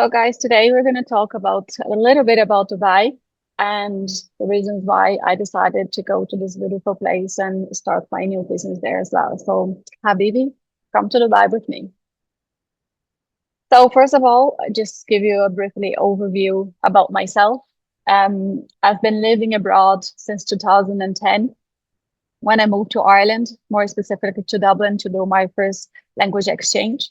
So guys, today we're going to talk about a little bit about Dubai and the reasons why I decided to go to this beautiful place and start my new business there as well. So Habibi, come to Dubai with me. So first of all, I just give you a briefly overview about myself. I've been living abroad since 2010 when I moved to Ireland, more specifically to Dublin to do my first language exchange.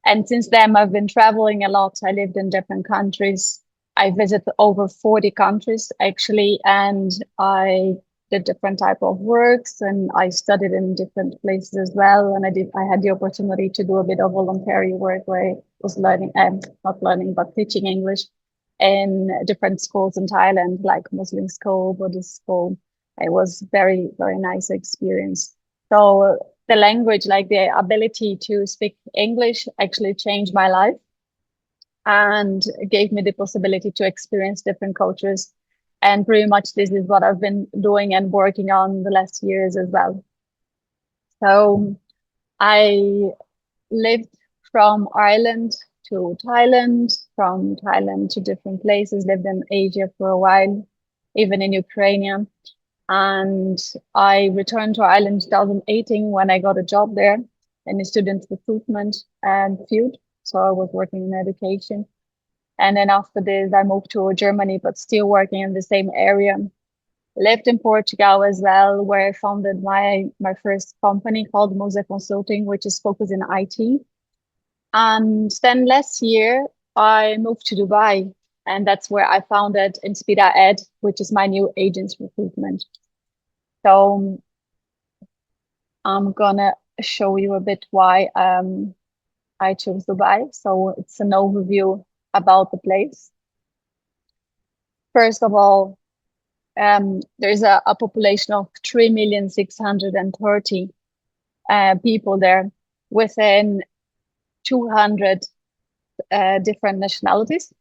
And since then, I've been traveling a lot. I lived in different countries. I visited over 40 countries actually, and I did different type of works and I studied in different places as well. And I had the opportunity to do a bit of voluntary work where I was learning, not learning, but teaching English in different schools in Thailand, like Muslim school, Buddhist school. It was very, very nice experience. So the language, like the ability to speak English, actually changed my life and gave me the possibility to experience different cultures. And pretty much this is what I've been doing and working on the last years as well. So I lived from Ireland to Thailand, from Thailand to different places, lived in Asia for a while, even in Ukraine. And I returned to Ireland in 2018 when I got a job there in the student recruitment and field. So I was working in education. And then after this, I moved to Germany, but still working in the same area. Lived in Portugal as well, where I founded my first company called Musa Consulting, which is focused in IT. And then last year, I moved to Dubai, and that's where I founded Inspira ED, which is my new agents recruitment. So I'm gonna show you a bit why I chose Dubai. So it's an overview about the place. First of all, there's a population of 3,630,000 people there within 200 different nationalities.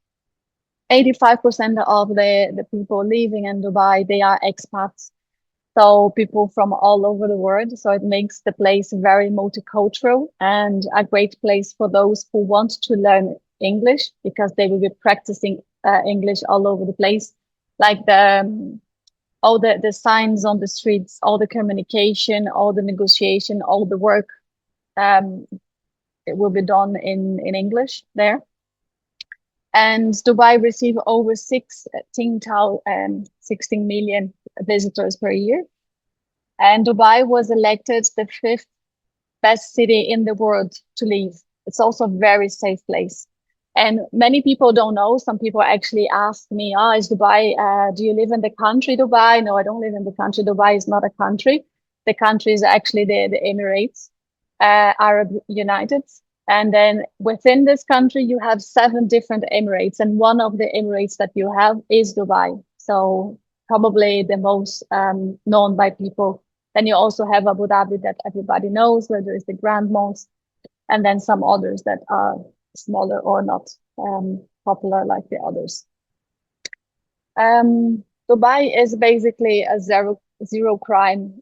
85% of the people living in Dubai, they are expats. So people from all over the world. So it makes the place very multicultural and a great place for those who want to learn English because they will be practicing English all over the place. Like all the signs on the streets, all the communication, all the negotiation, all the work, it will be done in English there. And Dubai received over 16 million visitors per year. And Dubai was elected the 5th best city in the world to live. It's also a very safe place. And many people don't know. Some people actually ask me, is Dubai, do you live in the country Dubai? No, I don't live in the country. Dubai is not a country. The country is actually the Emirates, Arab United. And then within this country, you have 7 different Emirates. And one of the Emirates that you have is Dubai. So probably the most known by people. Then you also have Abu Dhabi that everybody knows, where there is the Grand Mosque, and then some others that are smaller or not popular like the others. Dubai is basically a zero crime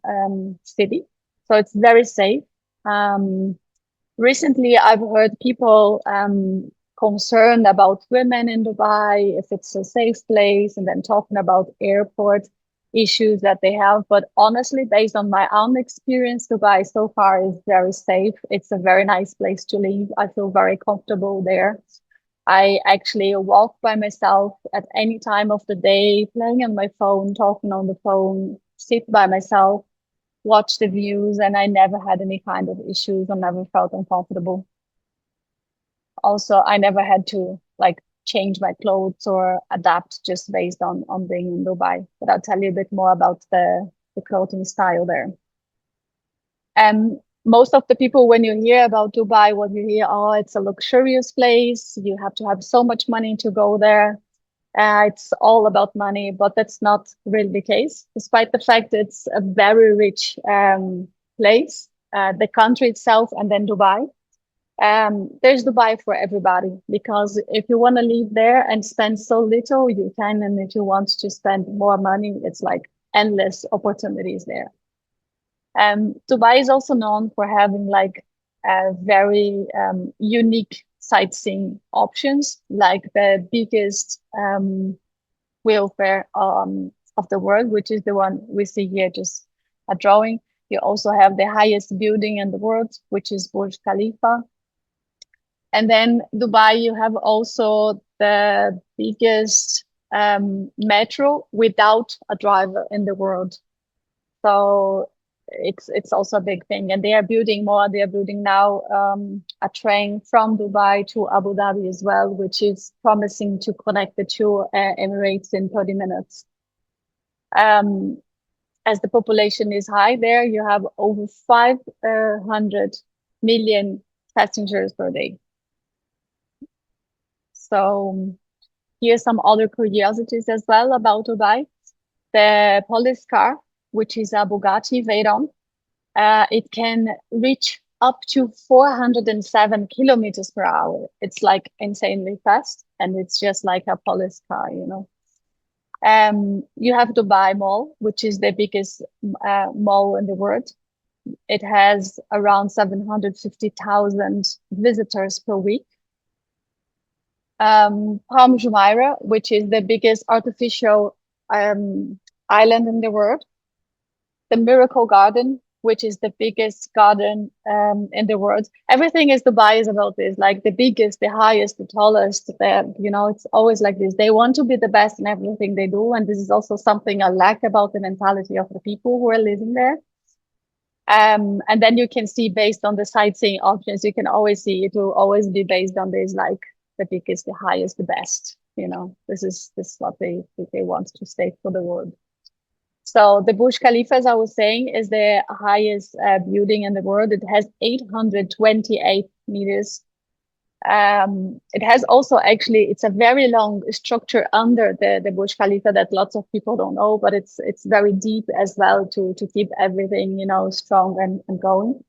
city. So it's very safe. Recently, I've heard people concerned about women in Dubai, if it's a safe place, and then talking about airport issues that they have. But honestly, based on my own experience, Dubai so far is very safe. It's a very nice place to live. I feel very comfortable there. I actually walk by myself at any time of the day, playing on my phone, talking on the phone, sit by myself, watch the views, and I never had any kind of issues. I never felt uncomfortable. Also, I never had to like change my clothes or adapt just based on being in Dubai. But I'll tell you a bit more about the clothing style there. And most of the people, when you hear about Dubai, what you hear, it's a luxurious place. You have to have so much money to go there. It's all about money, but that's not really the case, despite the fact it's a very rich place, the country itself, and then Dubai. There's Dubai for everybody, because if you want to live there and spend so little, you can. And if you want to spend more money, it's like endless opportunities there. Dubai is also known for having like a very unique sightseeing options, like the biggest wheelchair of the world, which is the one we see here, just a drawing. You also have the highest building in the world, which is Burj Khalifa. And then Dubai, you have also the biggest metro without a driver in the world. So it's also a big thing. And they are building more. They are building now a train from Dubai to Abu Dhabi as well, which is promising to connect the two Emirates in 30 minutes. As the population is high there, you have over 500 million passengers per day. So here's some other curiosities as well about Dubai. The police car, which is a Bugatti Veyron, it can reach up to 407 kilometers per hour. It's like insanely fast, and it's just like a police car, you know. You have Dubai Mall, which is the biggest mall in the world. It has around 750,000 visitors per week. Palm Jumeirah, which is the biggest artificial island in the world. The Miracle Garden, which is the biggest garden in the world. Everything is Dubai is about this, like the biggest, the highest, the tallest. You know, it's always like this. They want to be the best in everything they do, and this is also something I like about the mentality of the people who are living there. And then you can see, based on the sightseeing options, you can always see it will always be based on this, like the biggest, the highest, the best. You know, this is what they want to state for the world. So the Burj Khalifa, as I was saying, is the highest building in the world. It has 828 meters. It has also it's a very long structure under the Burj Khalifa that lots of people don't know, but it's very deep as well to keep everything, you know, strong and going.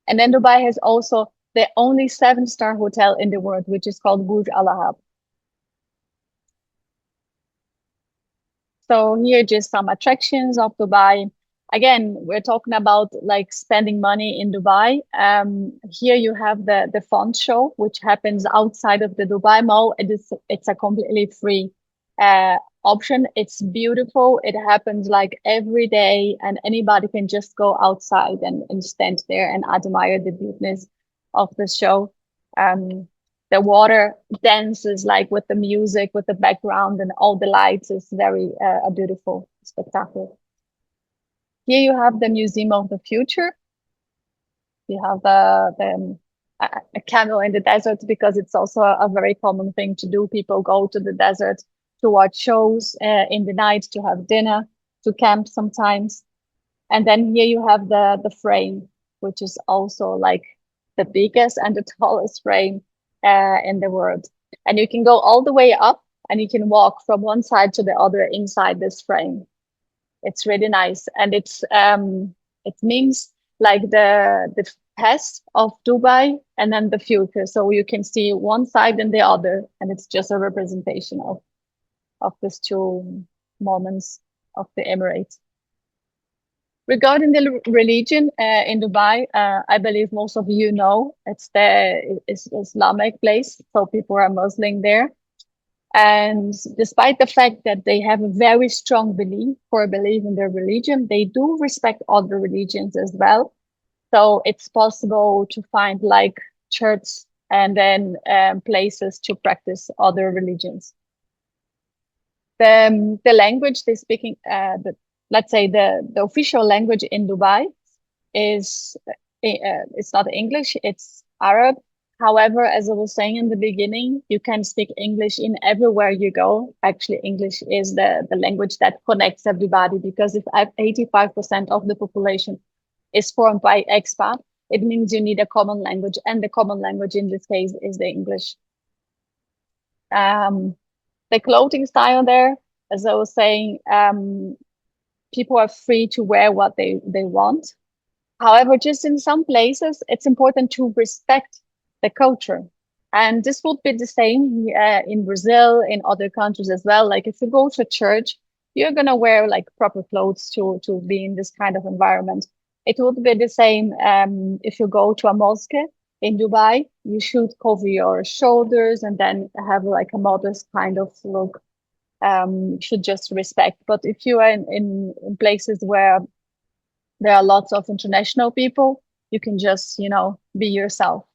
And then Dubai has also the only 7-star hotel in the world, which is called Burj Al Arab. So here just some attractions of Dubai. Again, we're talking about like spending money in Dubai. Here you have the font show, which happens outside of the Dubai Mall. It's a completely free option. It's beautiful. It happens like every day, and anybody can just go outside and stand there and admire the beautiness of the show. The water dances like with the music, with the background and all the lights. Is very a beautiful spectacle. Here you have the Museum of the Future. You have a camel in the desert, because it's also a very common thing to do. People go to the desert to watch shows in the night, to have dinner, to camp sometimes. And then here you have the frame, which is also like the biggest and the tallest frame in the world. And you can go all the way up, and you can walk from one side to the other inside this frame. It's really nice, and it means like the past of Dubai and then the future. So you can see one side and the other, and it's just a representation of these two moments of the Emirates. Regarding the religion in Dubai, I believe most of you know it's Islamic place, so people are Muslim there. And despite the fact that they have a very strong belief in their religion, they do respect other religions as well. So it's possible to find like churches and then places to practice other religions. The language they speaking, let's say the official language in Dubai is it's not English, it's Arab. However, as I was saying in the beginning, you can speak English in everywhere you go. Actually, English is the language that connects everybody, because if 85% of the population is formed by expat, it means you need a common language, and the common language in this case is the English. The clothing style there, as I was saying, people are free to wear what they want. However, just in some places, it's important to respect the culture. And this would be the same in Brazil, in other countries as well. Like if you go to a church, you're going to wear like proper clothes to be in this kind of environment. It would be the same if you go to a mosque. In Dubai, you should cover your shoulders and then have like a modest kind of look. You should just respect. But if you are in places where there are lots of international people, you can just, be yourself.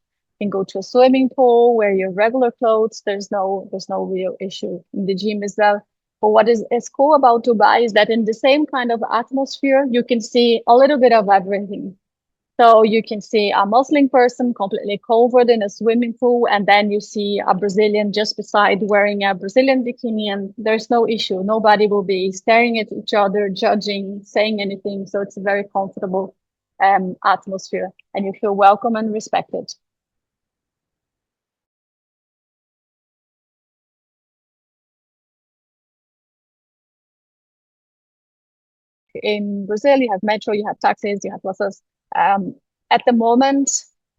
You can go to a swimming pool, wear your regular clothes. There's no real issue in the gym as well. But what is cool about Dubai is that in the same kind of atmosphere, you can see a little bit of everything. So you can see a Muslim person completely covered in a swimming pool, and then you see a Brazilian just beside wearing a Brazilian bikini, and there's no issue. Nobody will be staring at each other, judging, saying anything. So it's a very comfortable atmosphere, and you feel welcome and respected. In Brazil, you have metro, you have taxis, you have buses. Um, at the moment,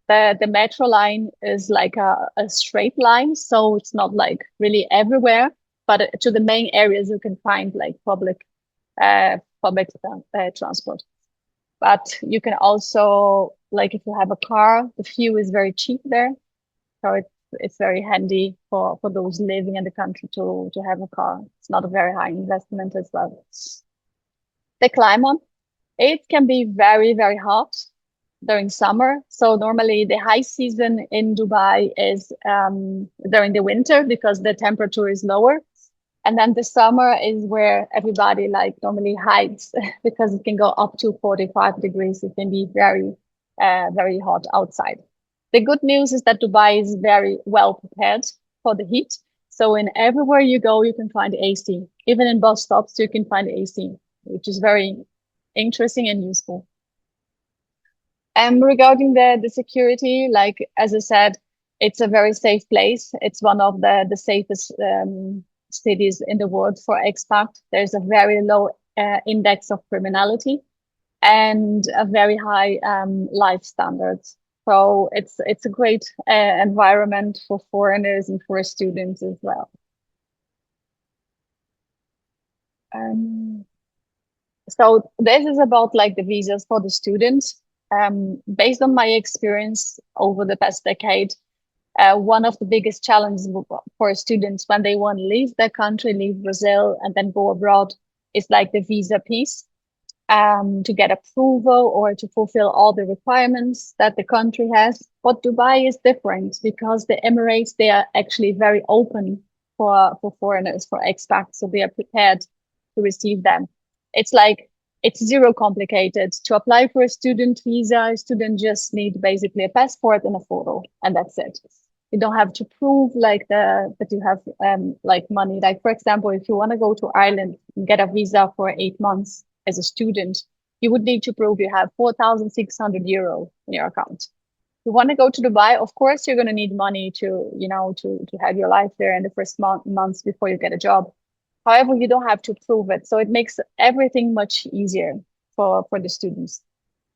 the metro line is like a straight line, so it's not like really everywhere. But to the main areas, you can find like public transport. But you can also, like, if you have a car, the fuel is very cheap there, so it's very handy for those living in the country to have a car. It's not a very high investment as well. The climate, it can be very, very hot during summer. So normally the high season in Dubai is during the winter because the temperature is lower. And then the summer is where everybody like normally hides because it can go up to 45 degrees. It can be very, very hot outside. The good news is that Dubai is very well prepared for the heat. So in everywhere you go, you can find AC. Even in bus stops, you can find AC, which is very interesting and useful. Regarding the security, like as I said, it's a very safe place. It's one of the safest cities in the world for expat. There's a very low index of criminality and a very high life standards. So it's a great environment for foreigners and for students as well. Um, so this is about like the visas for the students. Based on my experience over the past decade, one of the biggest challenges for students when they want to leave their country, leave Brazil, and then go abroad is like the visa piece. To get approval or to fulfill all the requirements that the country has. But Dubai is different because the Emirates, they are actually very open for foreigners, for expats. So they are prepared to receive them. It's like, it's zero complicated. To apply for a student visa, a student just need basically a passport and a photo, and that's it. You don't have to prove like that you have like money. Like for example, if you want to go to Ireland and get a visa for 8 months, as a student, you would need to prove you have 4,600 euro in your account. If you want to go to Dubai, of course, you're going to need money to have your life there in the first months before you get a job. However, you don't have to prove it. So it makes everything much easier for the students.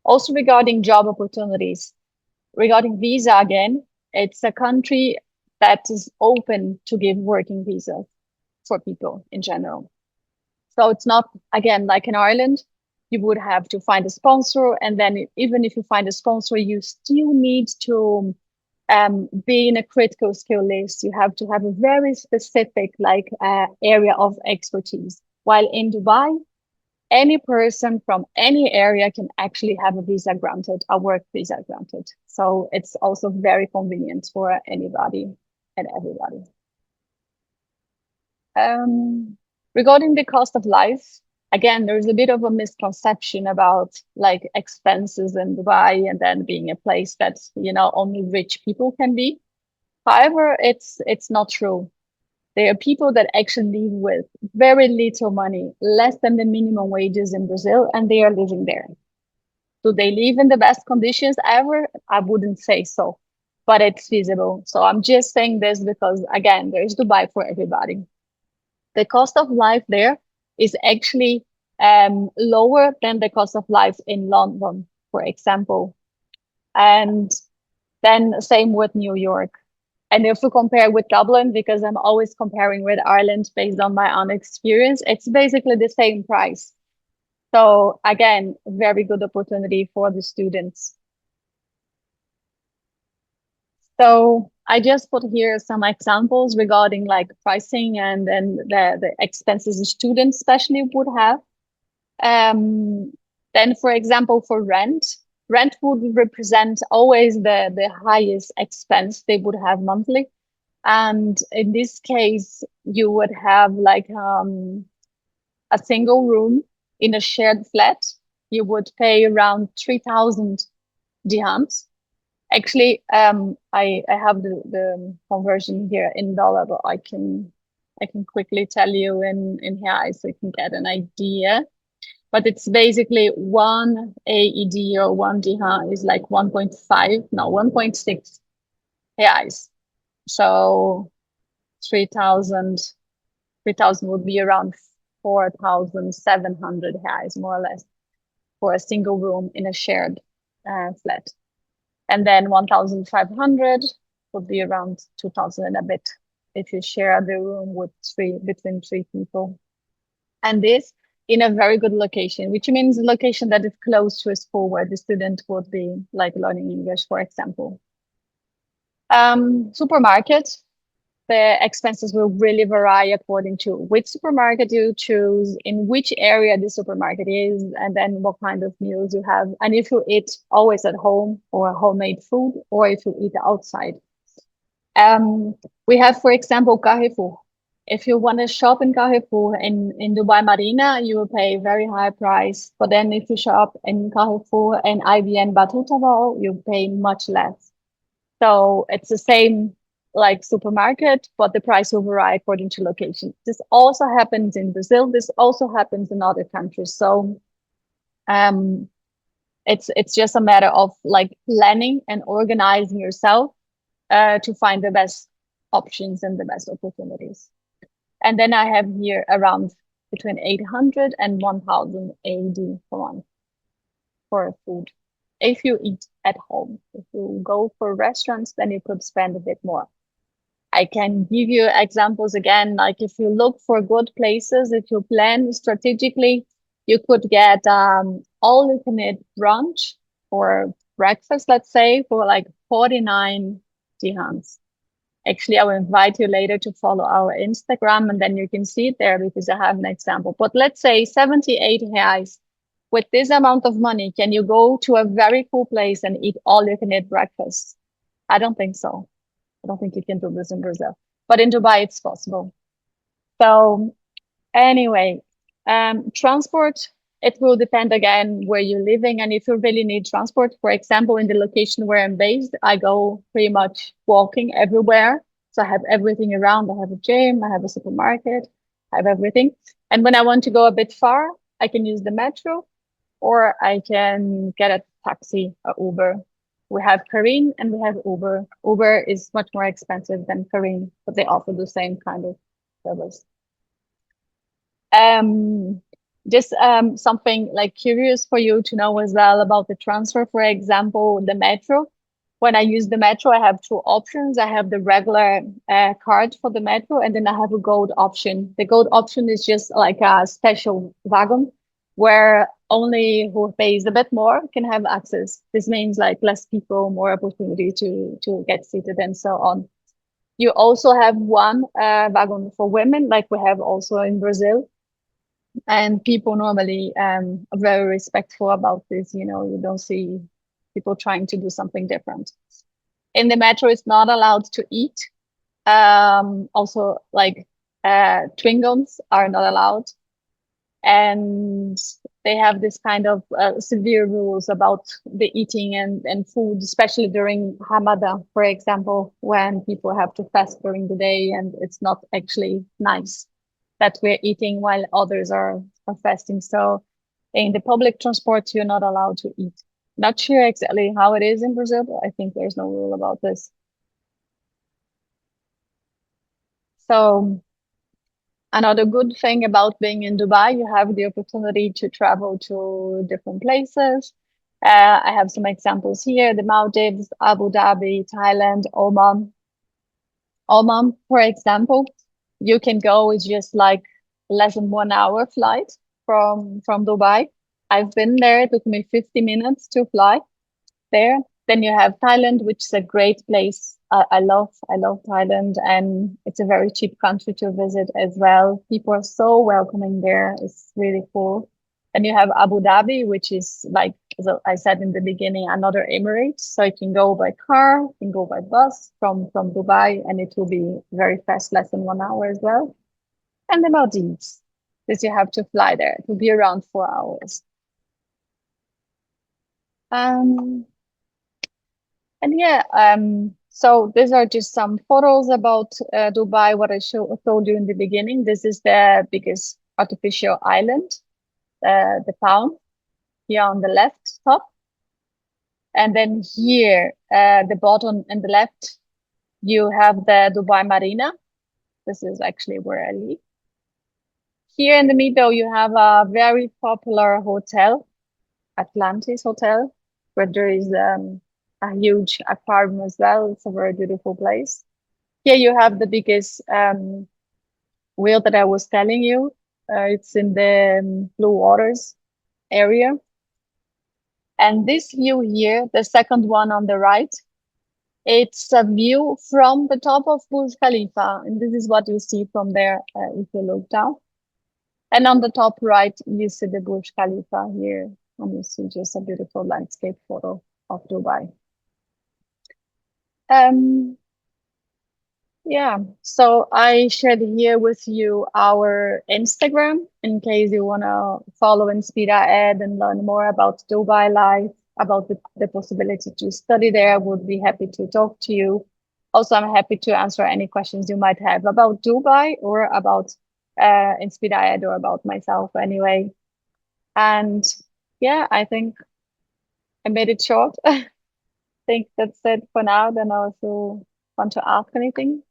Also regarding job opportunities, regarding visa again, it's a country that is open to give working visas for people in general. So it's not, again, like in Ireland, you would have to find a sponsor. And then even if you find a sponsor, you still need to be in a critical skill list. You have to have a very specific like area of expertise. While in Dubai, any person from any area can actually have a visa granted, a work visa granted. So it's also very convenient for anybody and everybody. Regarding the cost of life, again, there's a bit of a misconception about like expenses in Dubai and then being a place that, only rich people can be. However, it's not true. There are people that actually live with very little money, less than the minimum wages in Brazil, and they are living there. Do they live in the best conditions ever? I wouldn't say so, but it's feasible. So I'm just saying this because, again, there is Dubai for everybody. The cost of life there is actually lower than the cost of life in London, for example. And then same with New York. And if we compare with Dublin, because I'm always comparing with Ireland based on my own experience, it's basically the same price. So again, very good opportunity for the students. So I just put here some examples regarding like pricing and the expenses a student especially would have. Then, for example, for rent would represent always the highest expense they would have monthly. And in this case, you would have like a single room in a shared flat. You would pay around 3,000 dirhams. Actually, I have the conversion here in dollar, but I can quickly tell you in here so you can get an idea. But it's basically one AED or one dirham is like 1.5, no, 1.6 reais. So 3,000 would be around 4,700 reais, more or less, for a single room in a shared flat. And then 1,500 would be around 2,000 and a bit if you share the room with between three people. And this in a very good location, which means a location that is close to a school where the student would be like learning English, for example. Supermarket, the expenses will really vary according to which supermarket you choose, in which area the supermarket is, and then what kind of meals you have. And if you eat always at home or homemade food, or if you eat outside. We have, for example, Carrefour. If you want to shop in Carrefour in Dubai Marina, you will pay a very high price. But then if you shop in Carrefour and IBN Batutaval, you pay much less. So it's the same like supermarket, but the price will vary according to location. This also happens in Brazil. This also happens in other countries. So it's just a matter of like planning and organizing yourself to find the best options and the best opportunities. And then I have here around between 800 and 1,000 AED per month for food. If you eat at home, if you go for restaurants, then you could spend a bit more. I can give you examples again, like if you look for good places, if you plan strategically, you could get all you can eat brunch or breakfast, let's say, for like 49 dirhams. Actually, I will invite you later to follow our Instagram and then you can see it there because I have an example. But let's say 78 reais. With this amount of money, can you go to a very cool place and eat all you can eat breakfast? I don't think so. I don't think you can do this in Brazil, but in Dubai, it's possible. So anyway, transport, it will depend again where you're living. And if you really need transport, for example, in the location where I'm based, I go pretty much walking everywhere. So I have everything around. I have a gym, I have a supermarket, I have everything. And when I want to go a bit far, I can use the metro or I can get a taxi or Uber. We have Careem and we have Uber. Uber is much more expensive than Careem, but they offer the same kind of service. Just something like curious for you to know as well about the transfer. For example, the metro. When I use the metro, I have two options. I have the regular card for the metro, and then I have a gold option. The gold option is just like a special wagon where only who pays a bit more can have access. This means like less people, more opportunity to get seated and so on. You also have one wagon for women, like we have also in Brazil. And people normally are very respectful about this. You know, you don't see people trying to do something different. In the metro, it's not allowed to eat. Also, like chewing gums are not allowed. And they have this kind of severe rules about the eating and food, especially during Ramadan, for example, when people have to fast during the day and it's not actually nice that we're eating while others are fasting. So in the public transport, you're not allowed to eat. Not sure exactly how it is in Brazil, but I think there's no rule about this. So another good thing about being in Dubai, you have the opportunity to travel to different places. I have some examples here, the Maldives, Abu Dhabi, Thailand, Oman. Oman, for example, you can go with just like less than 1 hour flight from Dubai. I've been there. It took me 50 minutes to fly there. Then you have Thailand, which is a great place I love Thailand, and it's a very cheap country to visit as well. People are so welcoming there. It's really cool. And you have Abu Dhabi, which is like, as I said in the beginning, another Emirates. So you can go by car, you can go by bus from Dubai, and it will be very fast, less than 1 hour as well. And the Maldives, because you have to fly there. It will be around 4 hours. Um, And yeah, so these are just some photos about Dubai, what told you in the beginning. This is the biggest artificial island, the Palm, here on the left top. And then here, the bottom and the left, you have the Dubai Marina. This is actually where I live. Here in the middle, you have a very popular hotel, Atlantis Hotel, where there is a huge aquarium as well. It's a very beautiful place. Here you have the biggest whale that I was telling you. It's in the blue waters area. And this view here, the second one on the right, it's a view from the top of Burj Khalifa. And this is what you see from there if you look down. And on the top right, you see the Burj Khalifa here. And you see just a beautiful landscape photo of Dubai. Yeah, so I shared here with you our Instagram in case you want to follow Inspira ED and learn more about Dubai life, about the possibility to study there. I would be happy to talk to you. Also, I'm happy to answer any questions you might have about Dubai or about Inspira ED or about myself anyway. And yeah, I think I made it short. I think that's it for now. Then I also want to ask anything.